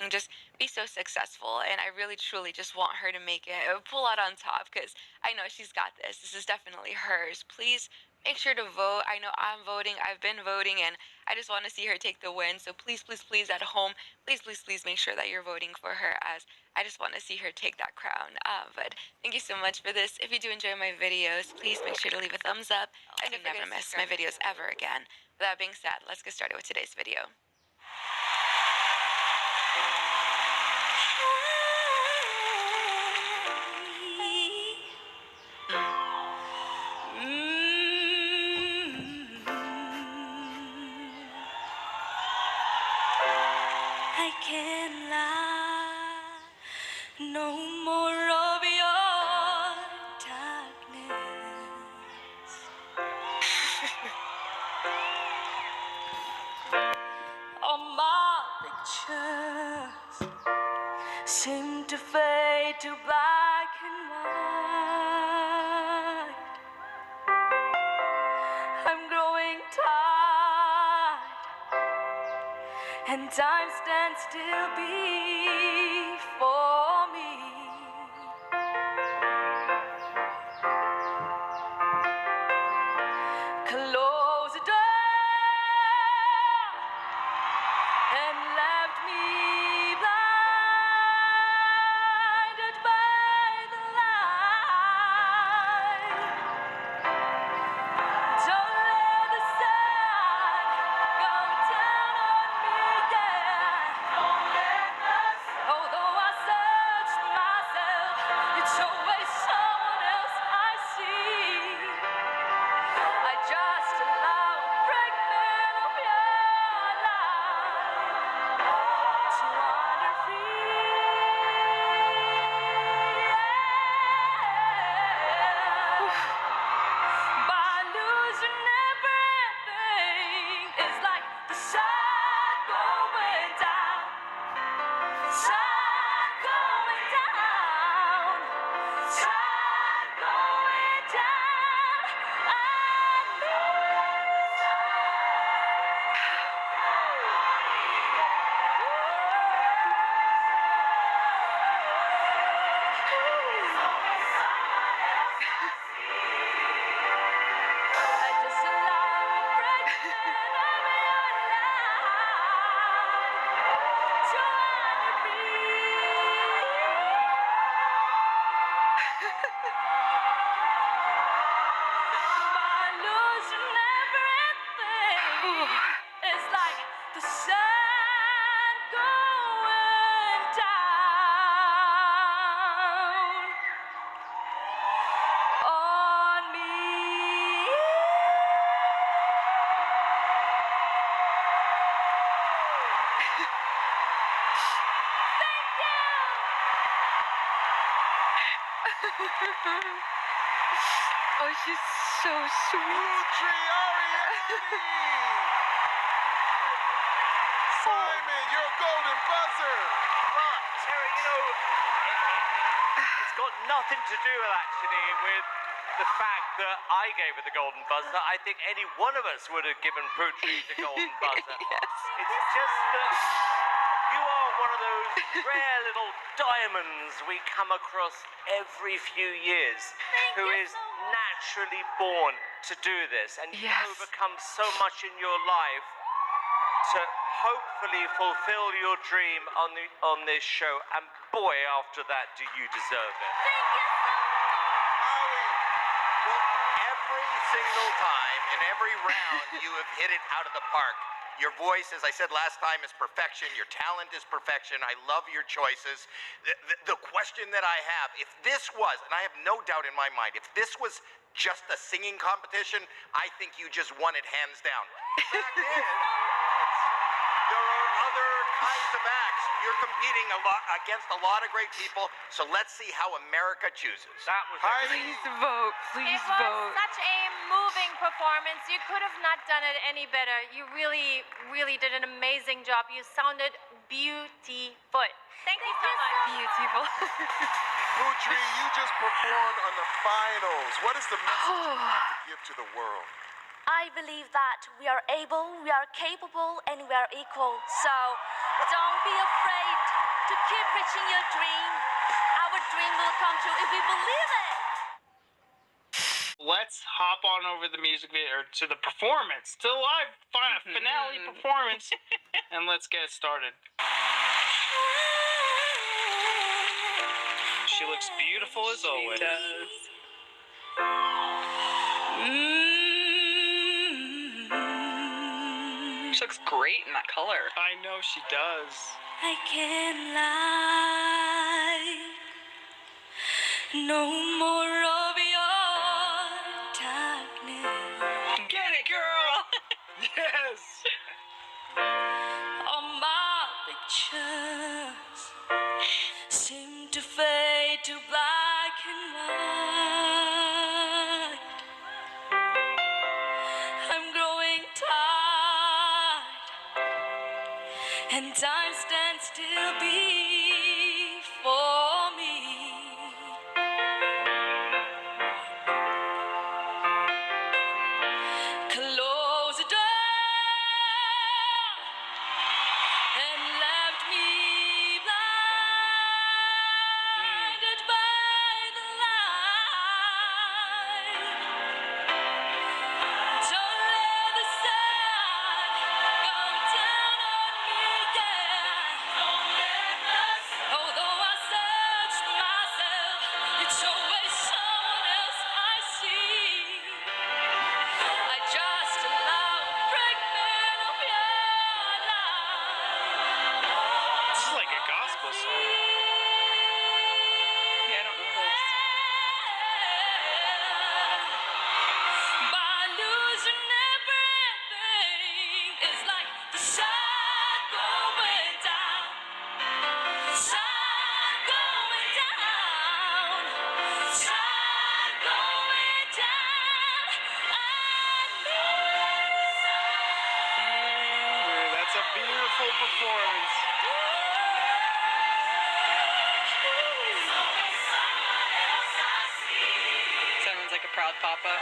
everything, just be so successful. And I really, truly just want her to make it, pull out on top, because I know she's got this. This is definitely hers. Please make sure to vote. I know I'm voting. I've been voting, and I just want to see her take the win. So please, please, please, at home, please, please, please make sure that you're voting for her, as I just want to see her take that crown. But thank you so much for this. If you do enjoy my videos, please make sure to leave a thumbs up, and you'll never miss my videos ever again. With that being said, let's get started with today's video. I can't lie, no more of your darkness. All my pictures seem to fade to black and white. I'm growing tired, and time stands still before me. Close the door and left me blinded by the light. Don't let the sun go down on me yet. Although I search myself, it's always someone else I see. I just allow a fragment of your life to wander free. By losing everything, it's like the sun going down, sun going down, sun going down. I know I just allow a fragment of your life to wander By losing everything, it's like the sun going down on me. Oh, she's so sweet. Simon, your golden buzzer! Terry, it's got nothing to do actually with the fact that I gave her the golden buzzer. I think any one of us would have given Putri the golden buzzer. Yes. It's just that you are one of those rare little diamonds we come across every few years who is naturally born to do this, and you've Yes. overcome so much in your life to hopefully fulfill your dream on this show, and boy, after that, do you deserve it. Howie, well, every single time, in every round, you have hit it out of the park. Your voice, as I said last time, is perfection. Your talent is perfection. I love your choices. The question that I have, if this was, and I have no doubt in my mind, if this was just a singing competition, I think you just won it hands down. The fact is, there are other kinds of acts. You're competing against a lot of great people, so let's see how America chooses. That was Please vote. Please It was vote. such a moving performance. You could have not done it any better. You really, really did an amazing job. You sounded beautiful. Thank you so much. Beautiful. Putri, you just performed on the finals. What is the message you want to give to the world? I believe that we are able, we are capable, and we are equal. So don't be afraid to keep reaching your dream. Our dream will come true if we believe it. Let's hop on over the music video, or to the performance, to the live finale performance, and let's get started. She looks beautiful as always. She does. She looks great in that color. I know she does. I can't lie. No more of your darkness. Get it, girl! Yes! All my pictures seem to fade to black and white. I'm growing tired, and time stands still before me. Close the door and left me blinded by the light. Don't let the sun go down on me, yeah. Although I search myself, it's always someone else I see. I just allow fragment of your life. This is like a gospel song. Yeah, I don't know this. By losing everything, it's like the sun going down. Sun going down. Sun going down. That's a beautiful performance. Sounds like a proud papa.